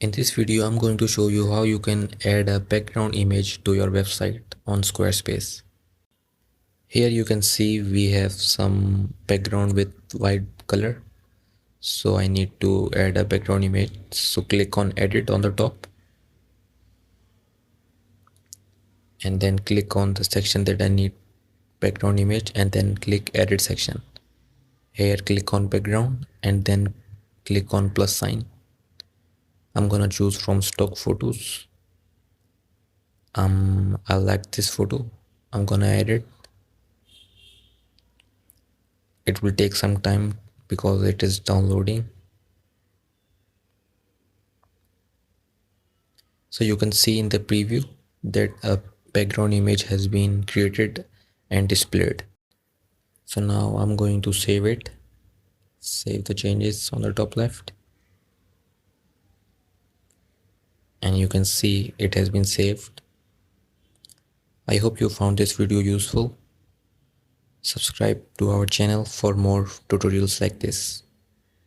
In this video, I'm going to show you how you can add a background image to your website on Squarespace. Here you can see we have some background with white color. So I need to add a background image. So click on edit on the top and then click on the section that I need background image and then click edit section. Here click on background and then click on plus sign. I'm gonna choose from stock photos. I like this photo. I'm gonna add it. It will take some time because it is downloading. So you can see in the preview that a background image has been created and displayed. So now I'm going to save it. Save the changes on the top left. And you can see it has been saved. I hope you found this video useful. Subscribe to our channel for more tutorials like this.